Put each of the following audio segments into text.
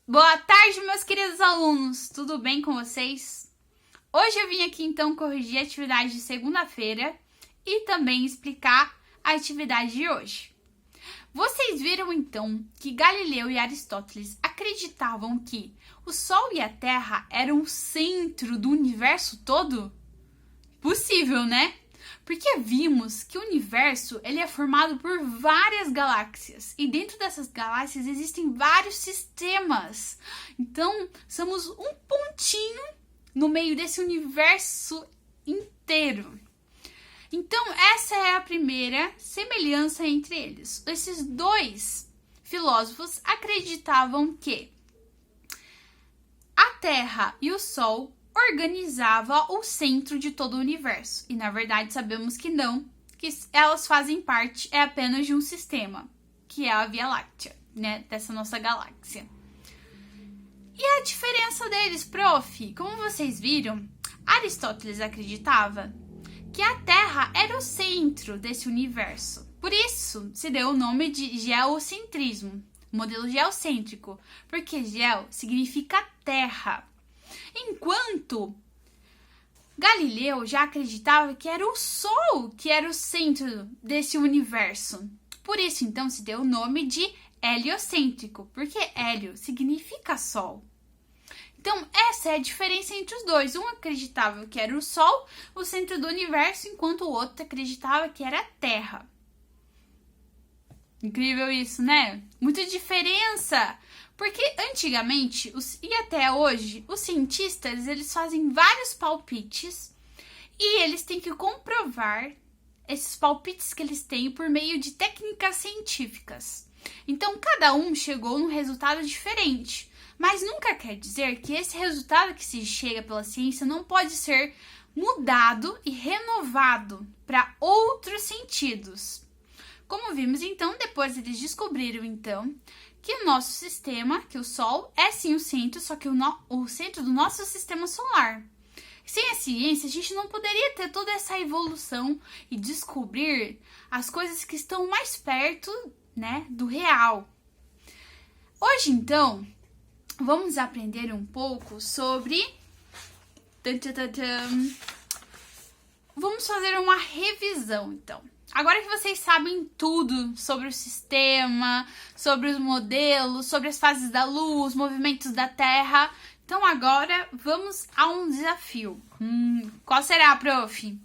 Boa tarde, meus queridos alunos! Tudo bem com vocês? Hoje eu vim aqui então corrigir a atividade de segunda-feira e também explicar a atividade de hoje. Vocês viram então que Galileu e Aristóteles acreditavam que o Sol e a Terra eram o centro do universo todo? Possível, né? Porque vimos que o universo ele é formado por várias galáxias e dentro dessas galáxias existem vários sistemas. Então, somos um pontinho no meio desse universo inteiro. Então, essa é a primeira semelhança entre eles. Esses dois filósofos acreditavam que a Terra e o Sol organizava o centro de todo o universo. E na verdade sabemos que não, que elas fazem parte apenas de um sistema, que é a Via Láctea, né, dessa nossa galáxia. E a diferença deles, prof? Como vocês viram, Aristóteles acreditava que a Terra era o centro desse universo. Por isso se deu o nome de geocentrismo, modelo geocêntrico, porque geo significa terra. Enquanto Galileu já acreditava que era o Sol que era o centro desse universo. Por isso, então, se deu o nome de heliocêntrico, porque hélio significa Sol. Então, essa é a diferença entre os dois. Um acreditava que era o Sol, o centro do universo, enquanto o outro acreditava que era a Terra. Incrível isso, né? Muita diferença! Porque antigamente, e até hoje, os cientistas eles fazem vários palpites e eles têm que comprovar esses palpites que eles têm por meio de técnicas científicas. Então, cada um chegou num resultado diferente, mas nunca quer dizer que esse resultado que se chega pela ciência não pode ser mudado e renovado para outros sentidos. Como vimos, então, depois eles descobriram, então, que o nosso sistema, que o Sol, é sim o centro, só que o centro do nosso sistema solar. Sem a ciência, a gente não poderia ter toda essa evolução e descobrir as coisas que estão mais perto, né, do real. Hoje, então, vamos aprender um pouco sobre... Vamos fazer uma revisão, então. Agora que vocês sabem tudo sobre o sistema, sobre os modelos, sobre as fases da luz, movimentos da Terra, então agora vamos a um desafio. Qual será, prof?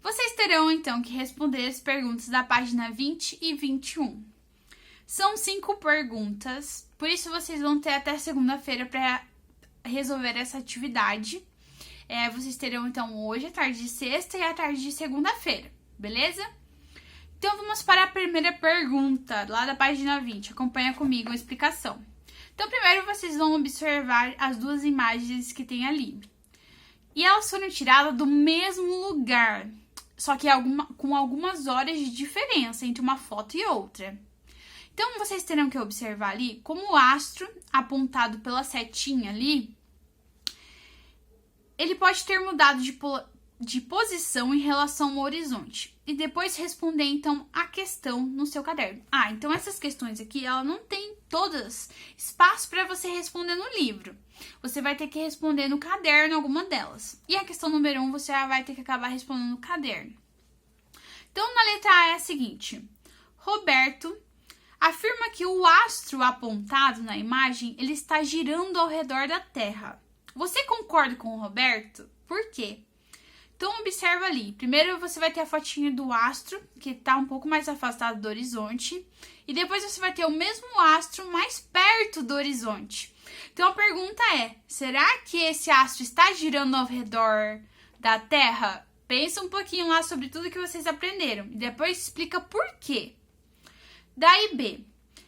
Vocês terão então que responder as perguntas da página 20 e 21. São 5 perguntas, por isso vocês vão ter até segunda-feira para resolver essa atividade. Vocês terão então hoje, a tarde de sexta e a tarde de segunda-feira, beleza? Então, vamos para a primeira pergunta, lá da página 20. Acompanha comigo a explicação. Então, primeiro vocês vão observar as duas imagens que tem ali. E elas foram tiradas do mesmo lugar, só que com algumas horas de diferença entre uma foto e outra. Então, vocês terão que observar ali como o astro, apontado pela setinha ali, ele pode ter mudado de posição em relação ao horizonte. E depois responder, então, a questão no seu caderno. Então essas questões aqui, ela não tem todas espaço para você responder no livro. Você vai ter que responder no caderno alguma delas. E a questão número 1, você vai ter que acabar respondendo no caderno. Então, na letra A é a seguinte. Roberto afirma que o astro apontado na imagem, ele está girando ao redor da Terra. Você concorda com o Roberto? Por quê? Então, observa ali. Primeiro, você vai ter a fotinha do astro, que está um pouco mais afastado do horizonte. E depois, você vai ter o mesmo astro mais perto do horizonte. Então, a pergunta é, será que esse astro está girando ao redor da Terra? Pensa um pouquinho lá sobre tudo que vocês aprenderam. E depois, explica por quê. Daí, B.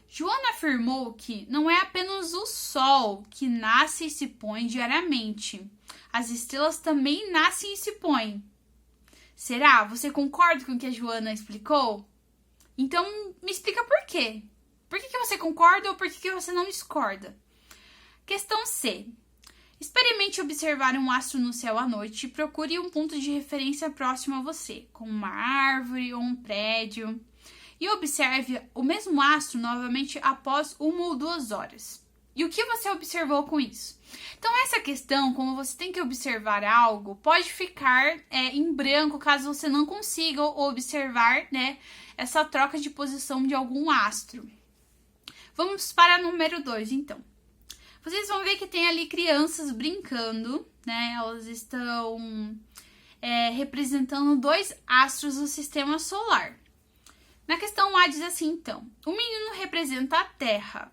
Joana afirmou que não é apenas o Sol que nasce e se põe diariamente. As estrelas também nascem e se põem. Será? Você concorda com o que a Joana explicou? Então, me explica por quê. Por que você concorda ou por que você não discorda? Questão C. Experimente observar um astro no céu à noite e procure um ponto de referência próximo a você, como uma árvore ou um prédio. E observe o mesmo astro novamente após 1 ou 2 horas. E o que você observou com isso? Então, essa questão, como você tem que observar algo, pode ficar em branco caso você não consiga observar, né, essa troca de posição de algum astro. Vamos para o número 2, então. Vocês vão ver que tem ali crianças brincando, né? Elas estão representando 2 astros do sistema solar. Na questão A diz assim, então, o menino representa a Terra.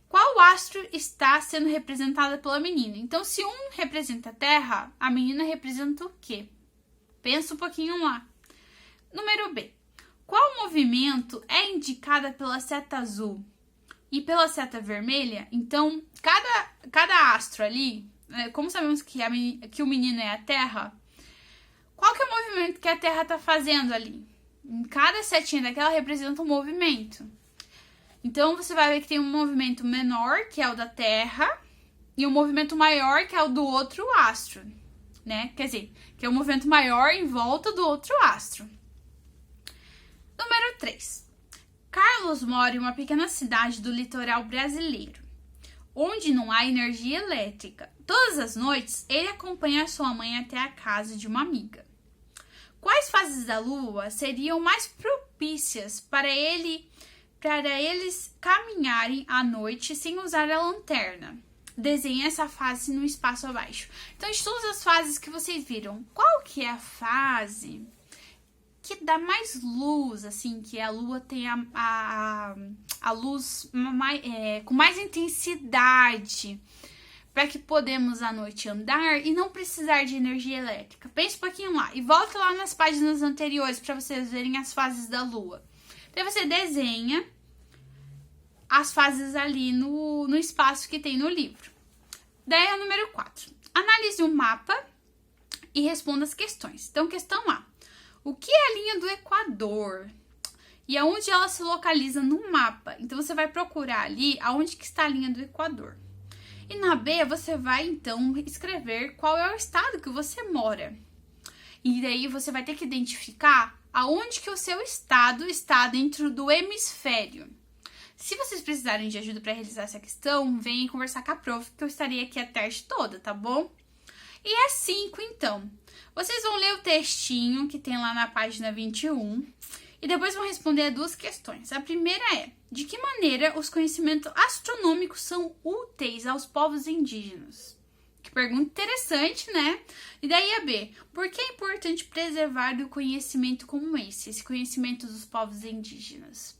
Qual astro está sendo representado pela menina? Então, se um representa a Terra, a menina representa o quê? Pensa um pouquinho lá. Número B. Qual movimento é indicada pela seta azul e pela seta vermelha? Então, cada astro ali, como sabemos que o menino é a Terra, qual que é o movimento que a Terra está fazendo ali? Em cada setinha daquela representa um movimento. Então, você vai ver que tem um movimento menor, que é o da Terra, e um movimento maior, que é o do outro astro, né? Quer dizer, que é um movimento maior em volta do outro astro. Número 3. Carlos mora em uma pequena cidade do litoral brasileiro, onde não há energia elétrica. Todas as noites, ele acompanha sua mãe até a casa de uma amiga. Quais fases da Lua seriam mais propícias para eles caminharem à noite sem usar a lanterna? Desenhe essa fase no espaço abaixo. Então, de todas as fases que vocês viram, qual que é a fase que dá mais luz, assim, que a Lua tem a luz com mais intensidade, para que podemos à noite andar e não precisar de energia elétrica? Pense um pouquinho lá e volta lá nas páginas anteriores para vocês verem as fases da Lua. Daí você desenha as fases ali no espaço que tem no livro. Daí é o número 4. Analise um mapa e responda as questões. Então, questão A. O que é a linha do Equador? E aonde ela se localiza no mapa? Então, você vai procurar ali aonde que está a linha do Equador. E na B, você vai, então, escrever qual é o estado que você mora. E daí, você vai ter que identificar aonde que o seu estado está dentro do hemisfério. Se vocês precisarem de ajuda para realizar essa questão, venham conversar com a prof, que eu estarei aqui a tarde toda, tá bom? E é 5, então. Vocês vão ler o textinho que tem lá na página 21 e depois vão responder 2 questões. A primeira é: de que maneira os conhecimentos astronômicos são úteis aos povos indígenas? Que pergunta interessante, né? E daí a B: por que é importante preservar o conhecimento como esse conhecimento dos povos indígenas?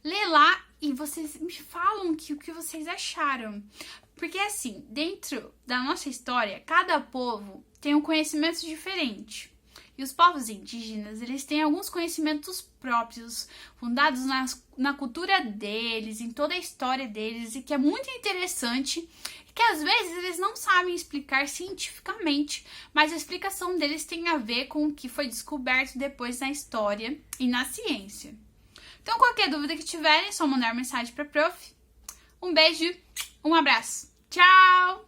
Lê lá e vocês me falam o que vocês acharam. Porque assim, dentro da nossa história, cada povo tem um conhecimento diferente. E os povos indígenas, eles têm alguns conhecimentos próprios, fundados na cultura deles, em toda a história deles, e que é muito interessante, e que às vezes eles não sabem explicar cientificamente, mas a explicação deles tem a ver com o que foi descoberto depois na história e na ciência. Então, qualquer dúvida que tiverem, é só mandar mensagem para a prof. Um beijo, um abraço. Tchau!